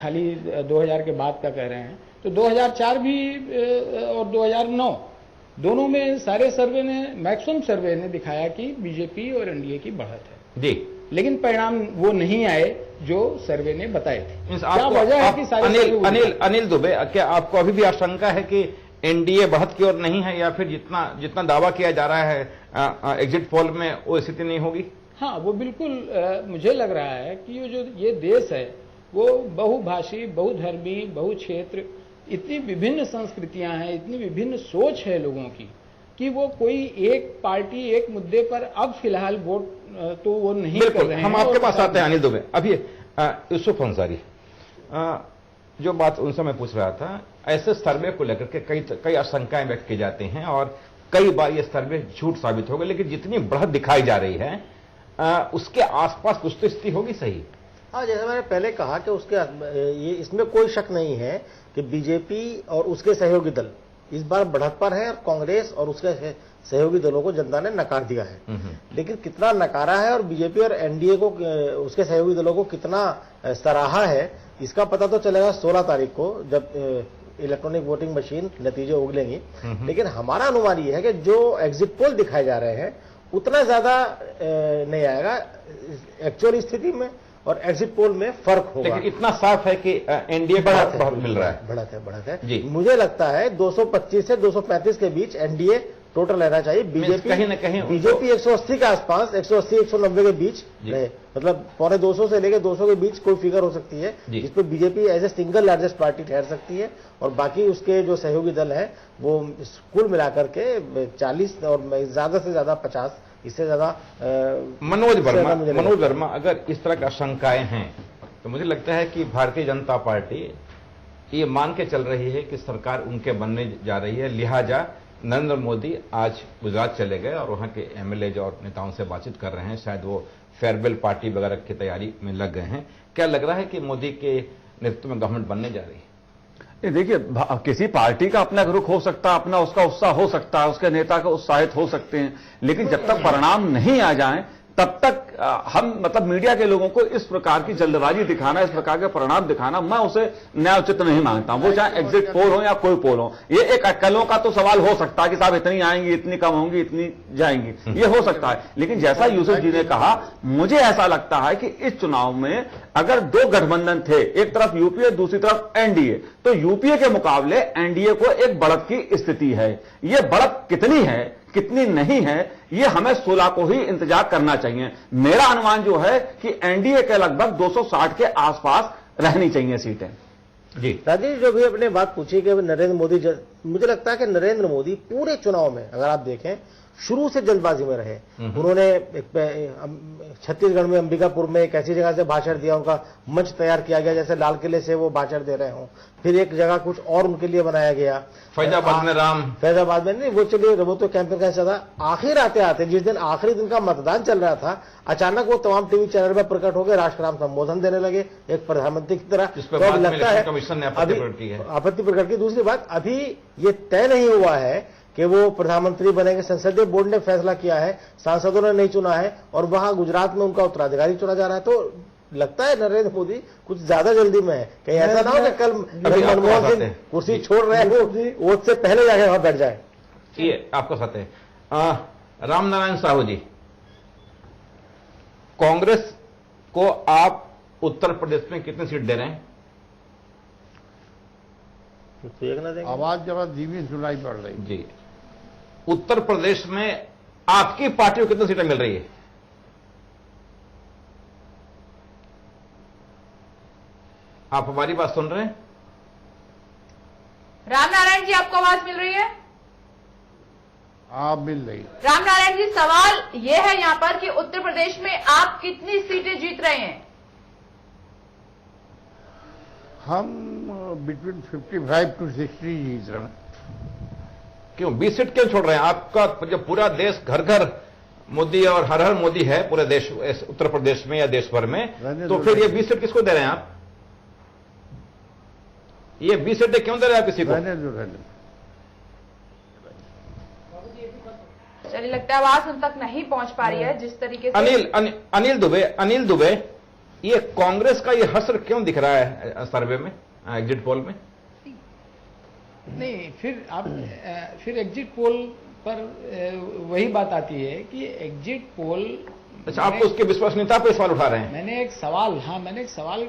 खाली 2000 के बाद का कह रहे हैं, तो 2004 भी और 2009 दोनों में सारे सर्वे ने, मैक्सिमम सर्वे ने दिखाया कि बीजेपी और एनडीए की बढ़त है जी, लेकिन परिणाम वो नहीं आए जो सर्वे ने बताए थे। क्या वजह है कि सारे अनिल दुबे, क्या आपको अभी भी आशंका है कि एनडीए बढ़त की ओर नहीं है, या फिर जितना दावा किया जा रहा है एग्जिट पोल में वो स्थिति नहीं होगी? हाँ, वो बिल्कुल मुझे लग रहा है कि ये देश है वो बहुभाषी, बहुधर्मी, बहुक्षेत्र, इतनी विभिन्न संस्कृतियां हैं, इतनी विभिन्न सोच है लोगों की कि वो कोई एक पार्टी एक मुद्दे पर अब फिलहाल वोट तो वो नहीं कर रहे हैं। हम आपके पास आते हैं अनिल दुबे। अभी यूसुफ अंसारी, जो बात उनसे मैं पूछ रहा था, ऐसे सर्वे को लेकर के कई आशंकाएं व्यक्त की जाती हैं और कई बार ये सर्वे झूठ साबित हो गए, लेकिन जितनी बढ़त दिखाई जा रही है उसके आसपास कुछ तो स्थिति होगी सही। हाँ, जैसे मैंने पहले कहा कि ये इसमें कोई शक नहीं है कि बीजेपी और उसके सहयोगी दल इस बार बढ़त पर है और कांग्रेस और उसके सहयोगी दलों को जनता ने नकार दिया है। लेकिन कितना नकारा है और बीजेपी और एनडीए को, उसके सहयोगी दलों को कितना सराहा है, इसका पता तो चलेगा 16 तारीख को, जब इलेक्ट्रॉनिक वोटिंग मशीन नतीजे उगलेंगी। लेकिन हमारा अनुमान ये है कि जो एग्जिट पोल दिखाए जा रहे हैं उतना ज्यादा नहीं आएगा एक्चुअल स्थिति में, और एग्जिट पोल में फर्क होगा। लेकिन इतना साफ है कि एनडीए को बहुत मिल रहा है। बढ़त है। मुझे लगता है 225 से 235 के बीच एनडीए टोटल रहना चाहिए। बीजेपी कहीं न कहीं 180 के आसपास, 180-190 के बीच रहे, मतलब 250 से लेकर 200 के बीच कोई फिगर हो सकती है जिसपे BJP as a single largest party ठहर सकती है, और बाकी उसके जो सहयोगी दल हैं वो कुल मिलाकर के 40 और ज्यादा से ज्यादा 50, इससे ज्यादा। मनोज वर्मा, अगर इस तरह की आशंकाएं हैं तो मुझे लगता है कि भारतीय जनता पार्टी ये मान के चल रही है कि सरकार उनके बनने जा रही है, लिहाजा नरेंद्र मोदी आज गुजरात चले गए और वहां के एमएलए और नेताओं से बातचीत कर रहे हैं, शायद वो फेयरवेल पार्टी वगैरह की तैयारी में लग गए हैं। क्या लग रहा है कि मोदी के नेतृत्व में गवर्नमेंट बनने जा रही है? देखिए, किसी पार्टी का अपना रुख हो सकता है, अपना उसका उत्साह हो सकता है, उसके नेता का उत्साहित हो सकते हैं, लेकिन जब तक परिणाम नहीं आ जाए तब तक हम, मतलब मीडिया के लोगों को इस प्रकार की जल्दबाजी दिखाना, इस प्रकार के परिणाम दिखाना, मैं उसे न्यायोचित नहीं मानता हूं। वो चाहे एग्जिट पोल हो या कोई पोल हो, ये एक अक्कलों का तो सवाल हो सकता है कि साहब इतनी आएंगी, इतनी कम होंगी, इतनी जाएंगी, ये हो सकता है। लेकिन जैसा यूसुफ जी ने कहा, मुझे ऐसा लगता है कि इस चुनाव में अगर दो गठबंधन थे, एक तरफ यूपीए दूसरी तरफ एनडीए, तो यूपीए के मुकाबले एनडीए को एक बढ़त की स्थिति है। ये बढ़त कितनी है कितनी नहीं है, ये हमें 16 को ही इंतजार करना चाहिए। मेरा अनुमान जो है कि एनडीए के लगभग 260 के आसपास रहनी चाहिए सीटें। जी राजेश, जो भी अपने बात पूछी कि नरेंद्र मोदी, मुझे लगता है कि नरेंद्र मोदी पूरे चुनाव में अगर आप देखें शुरू से जल्दबाजी में रहे। उन्होंने छत्तीसगढ़ में अंबिकापुर में एक ऐसी जगह से भाषण दिया, उनका मंच तैयार किया गया जैसे लाल किले से वो भाषण दे रहे हों। फिर एक जगह कुछ और उनके लिए बनाया गया, फैजाबाद में नहीं, वो चलिए वो तो कैंपेन का चला। आखिर आते आते जिस दिन आखिरी दिन का मतदान चल रहा था, अचानक वो तमाम टीवी चैनल पर प्रकट हो गए, राष्ट्रनाम संबोधन देने लगे एक प्रधानमंत्री की तरह। तो लगता है कमीशन ने आपत्ति प्रकट की। दूसरी बात, अभी ये तय नहीं हुआ है कि वो प्रधानमंत्री बनेंगे। संसदीय बोर्ड ने फैसला किया है, सांसदों ने नहीं चुना है, और वहां गुजरात में उनका उत्तराधिकारी चुना जा रहा है। तो लगता है नरेंद्र मोदी कुछ ज्यादा जल्दी में है, कहीं ऐसा ना हो कि कल मनमोहन सिंह कुर्सी छोड़ रहे हैं, वोट से पहले जाके वहां बैठ जाए। ये आपको साथ है रामनारायण साहू जी, कांग्रेस को आप उत्तर प्रदेश में कितनी सीट दे रहे हैं? आवाज जरा धीमी सुनाई पड़ रही जी। उत्तर प्रदेश में आपकी पार्टी को कितनी सीटें मिल रही है? आप हमारी बात सुन रहे हैं? रामनारायण जी, आपको आवाज मिल रही है? आप मिल रही। रामनारायण जी, सवाल यह है यहां पर कि उत्तर प्रदेश में आप कितनी सीटें जीत रहे हैं? हम बिटवीन 55 to 60 जीत रहे हैं। क्यों 20 सीट क्यों छोड़ रहे हैं? आपका जो पूरा देश घर घर मोदी और हर हर मोदी है पूरे देश, उत्तर प्रदेश में या देश भर में, तो फिर ये 20 सीट किसको दे रहे हैं आप? ये 20 सीटें क्यों दे रहे हैं आप किसी को? चलिए, लगता है आवाज उन तक नहीं पहुंच पा रही है जिस तरीके से। अनिल दुबे, ये कांग्रेस का ये हश्र क्यों दिख रहा है सर्वे में, एग्जिट पोल में? नहीं, फिर एग्जिट पोल पर वही बात आती है कि एग्जिट पोल। अच्छा, आप उसके विश्वसनीयता पे सवाल उठा रहे हैं? मैंने एक सवाल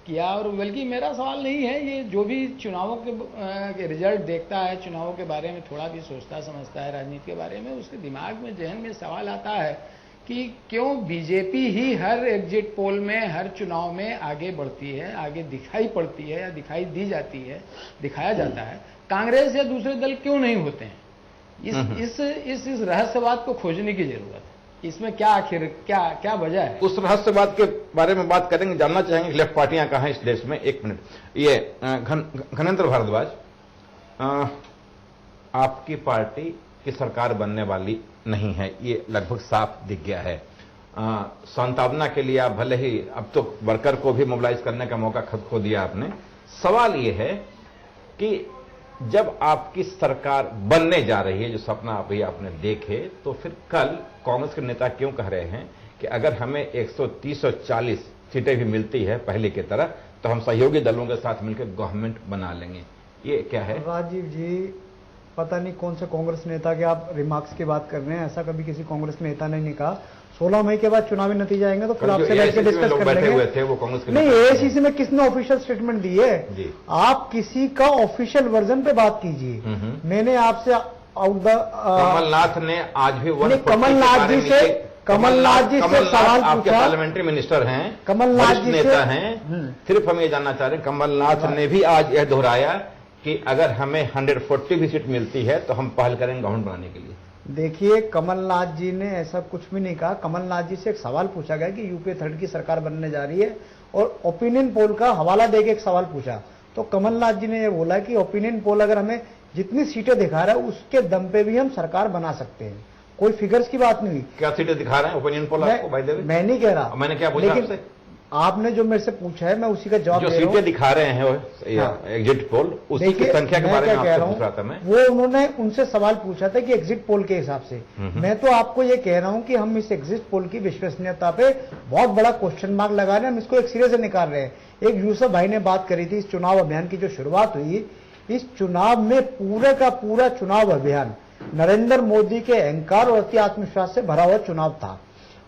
किया, और बल्कि मेरा सवाल नहीं है, ये जो भी चुनावों के रिजल्ट देखता है, चुनावों के बारे में थोड़ा भी सोचता समझता है, राजनीति के बारे में, उसके दिमाग में, जहन में सवाल आता है कि क्यों बीजेपी ही हर एग्जिट पोल में, हर चुनाव में आगे बढ़ती है, आगे दिखाई पड़ती है या दिखाई दी जाती है, दिखाया जाता है, कांग्रेस या दूसरे दल क्यों नहीं होते हैं? इस रहस्यवाद को खोजने की जरूरत है। इसमें क्या आखिर क्या वजह है? उस रहस्यवाद के बारे में बात करेंगे, जानना चाहेंगे कि लेफ्ट पार्टियां कहां हैं इस देश में। एक मिनट, ये घनेंद्र भारद्वाज, आपकी पार्टी की सरकार बनने वाली नहीं है, ये लगभग साफ दिख गया है। सांत्वना के लिए आप भले ही अब तो वर्कर को भी मोबिलाइज करने का मौका खुद को दिया आपने। सवाल ये है कि जब आपकी सरकार बनने जा रही है, जो सपना अभी आपने देखे, तो फिर कल कांग्रेस के नेता क्यों कह रहे हैं कि अगर हमें 130 और 40 सीटें भी मिलती है पहले की तरह, तो हम सहयोगी दलों के साथ मिलकर गवर्नमेंट बना लेंगे? ये क्या है? राजीव जी, पता नहीं कौन से कांग्रेस नेता के आप रिमार्क्स की बात कर रहे हैं। ऐसा कभी किसी कांग्रेस नेता ने नहीं कहा। 16 मई के बाद चुनावी नतीजा आएंगे तो फिर आपसे बैठ के डिस्कस कर लेंगे। हुए थे वो कांग्रेस के नहीं, एआईसीसी में किसने ऑफिशियल स्टेटमेंट दी है? आप किसी का ऑफिशियल वर्जन पे बात कीजिए। मैंने आपसे कमलनाथ ने आज भी कमलनाथ जी से सवाल आपके पूछा। पार्लियामेंटरी मिनिस्टर हैं, कमलनाथ जी नेता हैं। सिर्फ हम ये जानना चाह रहे हैं, कमलनाथ ने भी आज यह दोहराया कि अगर हमें 140 भी सीट मिलती है तो हम पहल करेंगे गवर्नमेंट बनाने के लिए। देखिए, कमलनाथ जी ने ऐसा कुछ भी नहीं कहा। कमलनाथ जी से एक सवाल पूछा गया कि यूपीए 3 की सरकार बनने जा रही है, और ओपिनियन पोल का हवाला देके एक सवाल पूछा, तो कमलनाथ जी ने यह बोला कि ओपिनियन पोल अगर हमें जितनी सीटें दिखा रहा है उसके दम पे भी हम सरकार बना सकते हैं। कोई फिगर्स की बात नहीं हुई। क्या सीटें दिखा रहे हैं ओपिनियन पोल आपको? बाय द वे, मैं नहीं कह रहा, मैंने क्या पूछा आपसे? आपने जो मेरे से पूछा है मैं उसी का जवाब जो दे रहा हूं। सीटें दिखा रहे हैं एग्जिट पोल, उसी की संख्या के बारे में आपसे पूछ रहा था मैं। वो उन्होंने उनसे सवाल पूछा था कि एग्जिट पोल के हिसाब से। मैं तो आपको ये कह रहा हूं कि हम इस एग्जिट पोल की विश्वसनीयता पे बहुत बड़ा क्वेश्चन मार्क लगा रहे हैं। हम इसको एक सिरे से निकाल रहे हैं। एक यूसुफ भाई ने बात करी थी, इस चुनाव अभियान की जो शुरुआत हुई, इस चुनाव में पूरे का पूरा चुनाव अभियान नरेंद्र मोदी के अहंकार और अति आत्मविश्वास से भरा हुआ चुनाव था,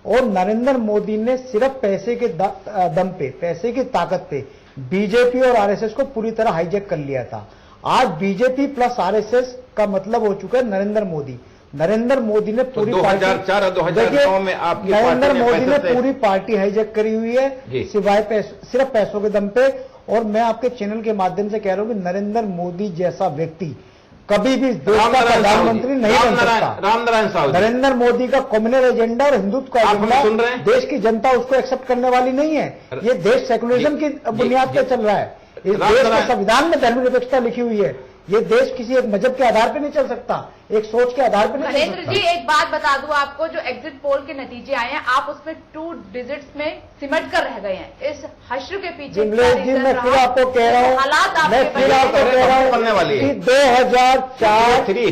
और नरेंद्र मोदी ने सिर्फ पैसे के दम पे, पैसे की ताकत पे बीजेपी और आरएसएस को पूरी तरह हाईजैक कर लिया था। आज बीजेपी प्लस आरएसएस का मतलब हो चुका है नरेंद्र मोदी। नरेंद्र मोदी ने पूरी 2004 और 2009 में आपकी नरेंद्र मोदी ने पूरी पार्टी हाईजैक करी हुई है, सिवाय सिर्फ पैसों के दम पे। और मैं आपके चैनल के माध्यम से कह रहा हूं कि नरेंद्र मोदी जैसा व्यक्ति कभी भी देश का प्रधानमंत्री नहीं बन सकता। रामनारायण साहू, नरेंद्र मोदी का कम्युनल एजेंडा और हिंदुत्व का एजेंडा देश की जनता उसको एक्सेप्ट करने वाली नहीं है। ये देश सेकुलरिज्म की बुनियाद पर चल रहा है। इस देश के संविधान में धर्मनिरपेक्षता लिखी हुई है। ये देश किसी एक मजहब के आधार पर नहीं चल सकता, एक सोच के आधार पर नहीं चल सकता। महेंद्र जी, एक बात बता दूं आपको, जो एग्जिट पोल के नतीजे आए हैं, आप उसमें 2 डिजिट्स में सिमट कर रह गए हैं। इस हश्र के पीछे जी, मैं फिर आपको कह रहा हूं, मैं फिर आपको कह रहा हूं कि 2004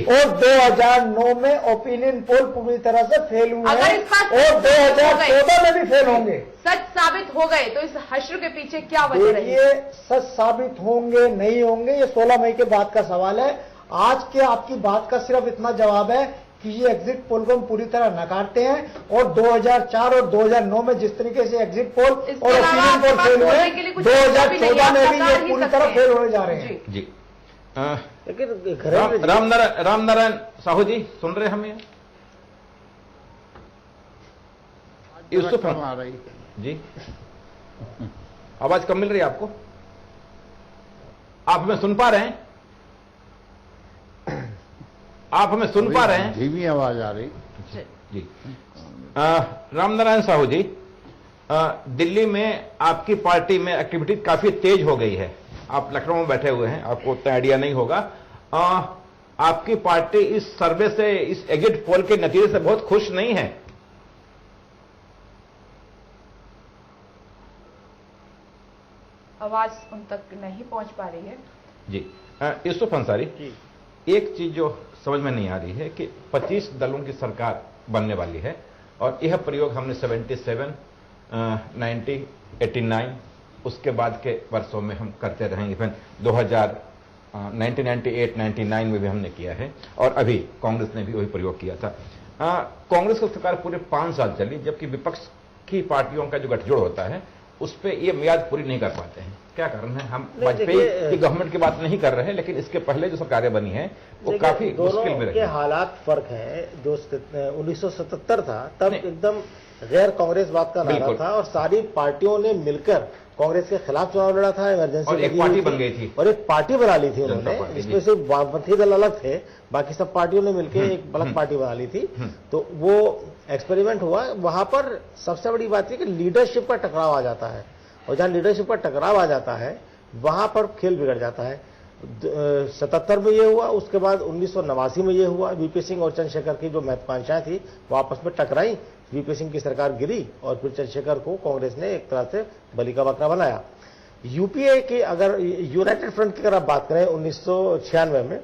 और 2009 में ओपिनियन पोल पूरी तरह से फेल हुए हैं, और 2014 में भी फेल होंगे। सच साबित हो गए तो इस हश्र के पीछे क्या वजह रही? ये सच साबित होंगे नहीं होंगे ये 16 मई के बाद का सवाल है। आज के आपकी बात का सिर्फ इतना जवाब है कि ये एग्जिट पोल को हम पूरी तरह नकारते हैं, और 2004 और 2009 में जिस तरीके से एग्जिट पोल और ओपिनियन पोल फेल हुए, 2014 में भी ये पूरी तरह फेल होने जा रहे हैं। जी, लेकिन रामनारायण साहू जी, सुन रहे हमें? यूसुफ आ रही जी, आवाज कम मिल रही है आपको? आप हमें सुन पा रहे हैं? आप हमें सुन पा रहे हैं? धीमी आवाज आ रही जी। रामनारायण साहू जी, दिल्ली में आपकी पार्टी में एक्टिविटी काफी तेज हो गई है। आप लखनऊ में बैठे हुए हैं, आपको उतना आइडिया नहीं होगा। आपकी पार्टी इस सर्वे से, इस एग्जिट पोल के नतीजे से बहुत खुश नहीं है। आवाज उन तक नहीं पहुंच पा रही है। जी, यूसुफ अंसारी, एक चीज जो समझ में नहीं आ रही है कि 25 दलों की सरकार बनने वाली है, और यह प्रयोग हमने 77 1989, उसके बाद के वर्षों में हम करते रहेंगे। फिर 1998-99 में भी हमने किया है और अभी कांग्रेस ने भी वही प्रयोग किया था। कांग्रेस की सरकार पूरे 5 साल चली, जबकि विपक्ष की पार्टियों का जो गठजोड़ होता है उस पर ये मियाद पूरी नहीं कर पाते हैं। क्या कारण है? हम वाजपेयी की गवर्नमेंट की बात नहीं कर रहे हैं, लेकिन इसके पहले जो सरकारें बनी हैं वो काफी मुश्किल में रही। हालात फर्क है। जो 1977 था तब एकदम गैर कांग्रेसवाद का नारा था और सारी पार्टियों ने मिलकर कांग्रेस के खिलाफ चुनाव लड़ा था। इमरजेंसी और एक पार्टी बन गई थी और एक पार्टी बना ली थी उन्होंने, इसमें से वामपंथी दल अलग थे, बाकी सब पार्टियों ने मिलकर एक अलग पार्टी बना ली थी। तो वो एक्सपेरिमेंट हुआ। वहां पर सबसे बड़ी बात है कि लीडरशिप का टकराव आ जाता है, और जहां लीडरशिप का टकराव आ जाता है वहां पर खेल बिगड़ जाता है। 77 में ये हुआ, उसके बाद 1989 में ये हुआ। वीपी सिंह और चंद्रशेखर की जो महत्वाकांक्षाएं थी वो आपस में टकराई, वीपी सिंह की सरकार गिरी और फिर चंद्रशेखर को कांग्रेस ने एक तरह से बलि का बकरा बनाया। यूपीए की अगर यूनाइटेड फ्रंट की अगर आप बात करें 1996 में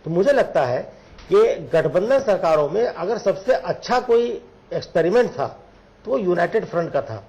तो मुझे लगता है कि गठबंधन सरकारों में अगर सबसे अच्छा कोई एक्सपेरिमेंट था तो वो यूनाइटेड फ्रंट का था।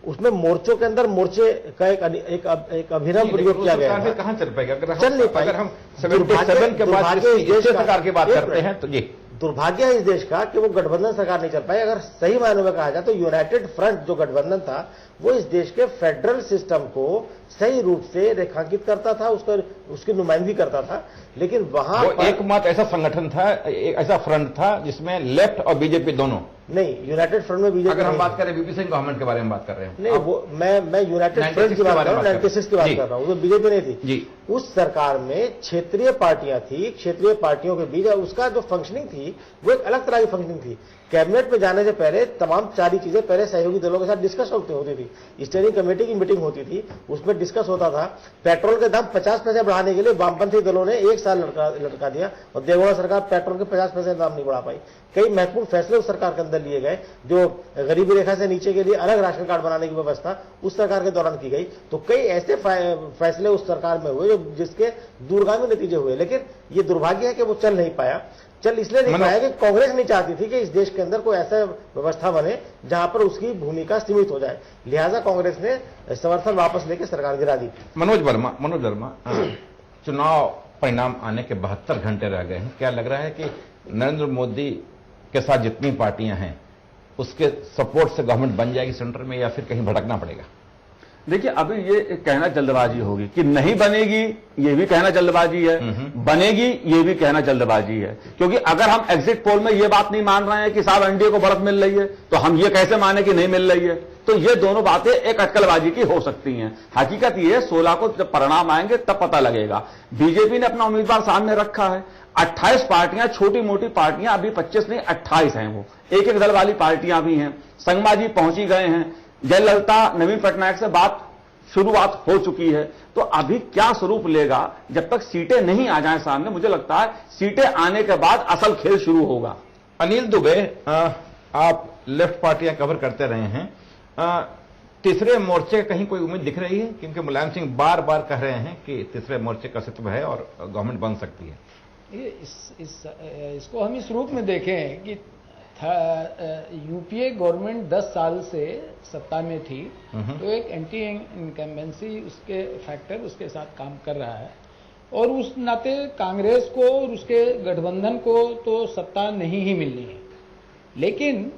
उसमें मोर्चों के अंदर मोर्चे का एक अभिनव प्रयोग किया गया है। कहां चल पाएगा? चल नहीं पाएगा। अगर हम 77 के बाद सरकार की बात करते हैं तो जी दुर्भाग्य है इस देश का कि वो गठबंधन सरकार नहीं चल पाई। अगर सही मायनों में कहा जाए तो यूनाइटेड फ्रंट जो गठबंधन था वो इस देश के फेडरल सिस्टम को सही रूप से रेखांकित करता था, उसकी नुमाइंदगी करता था। लेकिन वहां एकमात्र ऐसा संगठन था, एक ऐसा फ्रंट था जिसमें लेफ्ट और बीजेपी दोनों नहीं। यूनाइटेड फ्रंट में बीजेपी, अगर हम बात करें वीपी सिंह गवर्नमेंट के बारे में बात कर रहे हैं नहीं, वो मैं यूनाइटेड फ्रंट की बात कर रहा हूँ, 96 की बात कर रहा हूँ, वो बीजेपी नहीं थी जी। उस सरकार में क्षेत्रीय पार्टियां थी, क्षेत्रीय पार्टियों के बीच उसका जो फंक्शनिंग थी वो एक अलग तरह की फंक्शनिंग थी। कैबिनेट में जाने से पहले तमाम सारी चीजें पहले सहयोगी दलों के साथ डिस्कस होती थी। स्टेयरिंग कमेटी की मीटिंग होती थी, उसमें डिस्कस होता था। पेट्रोल के दाम 50 पैसे बढ़ाने के लिए वामपंथी दलों ने 1 साल लटका दिया और देवगौड़ा सरकार पेट्रोल के 50 पैसे दाम नहीं बढ़ा पाई। कई महत्वपूर्ण फैसले उस सरकार के अंदर लिए गए, जो गरीबी रेखा से नीचे के लिए अलग राशन कार्ड बनाने की व्यवस्था उस सरकार के दौरान की गई। तो कई ऐसे फैसले उस सरकार में हुए जिसके दूरगामी नतीजे हुए। लेकिन ये दुर्भाग्य है कि वो चल नहीं पाया। चल इसलिए नहीं पाया कि कांग्रेस नहीं चाहती थी कि इस देश के अंदर कोई ऐसा व्यवस्था बने जहां पर उसकी भूमिका सीमित हो जाए। लिहाजा कांग्रेस ने समर्थन वापस लेकर सरकार गिरा दी। मनोज वर्मा चुनाव परिणाम आने के 72 घंटे रह गए हैं। क्या लग रहा है कि नरेंद्र मोदी के साथ जितनी पार्टियां हैं उसके सपोर्ट से गवर्नमेंट बन जाएगी सेंटर में, या फिर कहीं भटकना पड़ेगा? देखिए, अभी ये कहना जल्दबाजी होगी कि नहीं बनेगी, ये भी कहना जल्दबाजी है, बनेगी ये भी कहना जल्दबाजी है। क्योंकि अगर हम एग्जिट पोल में ये बात नहीं मान रहे हैं कि साहब एनडीए को बढ़त मिल रही है, तो हम ये कैसे माने कि नहीं मिल रही है? तो ये दोनों बातें एक अटकलबाजी की हो सकती हैं। हकीकत ये 16 को जब परिणाम आएंगे तब पता लगेगा। बीजेपी ने अपना उम्मीदवार सामने रखा है। 28 पार्टियां, छोटी मोटी पार्टियां, अभी 25 नहीं 28 हैं, वो एक एक दल वाली पार्टियां भी हैं। संगमा जी पहुंची गए हैं, जयललिता नवीन पटनायक से बात शुरुआत हो चुकी है। तो अभी क्या स्वरूप लेगा जब तक सीटें नहीं आ जाएं सामने? मुझे लगता है सीटें आने के बाद असल खेल शुरू होगा। अनिल दुबे, आप लेफ्ट पार्टियां कवर करते रहे हैं, तीसरे मोर्चे कहीं कोई उम्मीद दिख रही है? क्योंकि मुलायम सिंह बार बार कह रहे हैं कि तीसरे मोर्चे का अस्तित्व है और गवर्नमेंट बन सकती है। ये इसको हम इस रूप में देखें कि यूपीए गवर्नमेंट 10 साल से सत्ता में थी, तो एक एंटी इनकम्बेंसी उसके फैक्टर उसके साथ काम कर रहा है, और उस नाते कांग्रेस को और उसके गठबंधन को तो सत्ता नहीं ही मिलनी है। लेकिन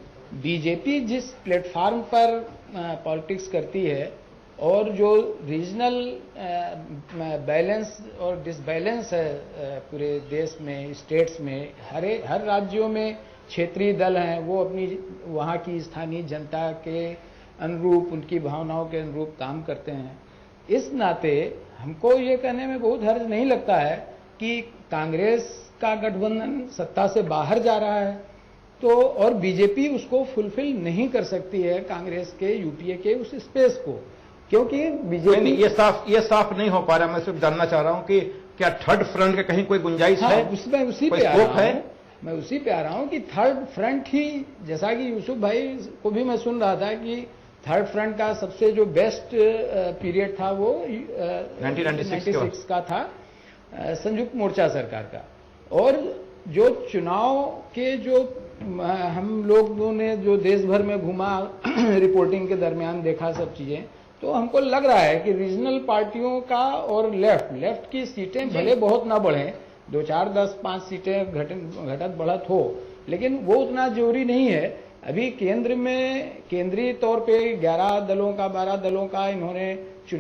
बीजेपी जिस प्लेटफार्म पर पॉलिटिक्स करती है और जो रीजनल बैलेंस और डिसबैलेंस है पूरे देश में, स्टेट्स में, हर राज्यों में क्षेत्रीय दल हैं, वो अपनी वहाँ की स्थानीय जनता के अनुरूप, उनकी भावनाओं के अनुरूप काम करते हैं। इस नाते हमको ये कहने में बहुत हर्ज नहीं लगता है कि कांग्रेस का गठबंधन सत्ता से बाहर जा रहा है, तो और बीजेपी उसको फुलफिल नहीं कर सकती है कांग्रेस के यूपीए के उस स्पेस को, क्योंकि बीजेपी ये साफ नहीं हो पा रहा। मैं सिर्फ जानना चाह रहा हूं कि क्या थर्ड फ्रंट का कहीं कोई गुंजाइश है? उसमें उसी पे आ रहा हूं, मैं उसी पे आ रहा हूं कि थर्ड फ्रंट ही, जैसा कि यूसुफ भाई को भी मैं सुन रहा था कि थर्ड फ्रंट का सबसे जो बेस्ट पीरियड था वो 1996 का था, संयुक्त मोर्चा सरकार का। और जो चुनाव के जो हम लोगों ने जो देश भर में घूमा रिपोर्टिंग के दरमियान देखा सब चीजें, तो हमको लग रहा है कि रीजनल पार्टियों का और लेफ्ट की सीटें भले बहुत ना बढ़े, 2, 4, 10, 5 सीटें घटत बढ़त हो, लेकिन वो उतना जरूरी नहीं है। अभी केंद्र में केंद्रीय तौर पे 11 दलों का 12 दलों का इन्होंने